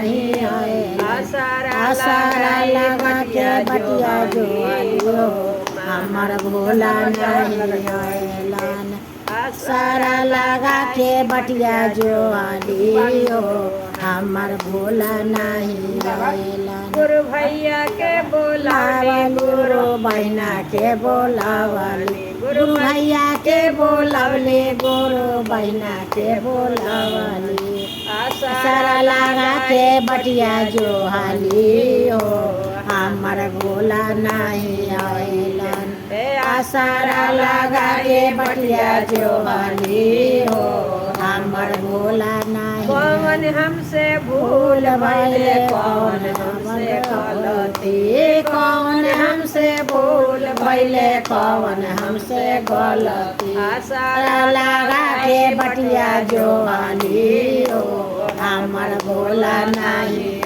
नहीं आएलन सारा लगा के बटिया जो आलियो हमर भोला नहीं आएलन सारा लगा के बटिया जो आलियो हमर भोला नहीं आएलन गुरु भैया के बोलावली गुरु बहिना के बोलावली गुरु भैया के बोलावली गुरु बहिना के बोलावली सारा लगा के बटिया जो हाली हो हमर भोला नहीं आएलन सारा लगा के बटिया जो हाली हो हमर भोला नहीं कौन हमसे भूल भइले कौन हमसे गलती कौन हमसे भूल भइले कौन हमसे गलती सारा लगा के बटिया जो आली हो हमर भोला नहीं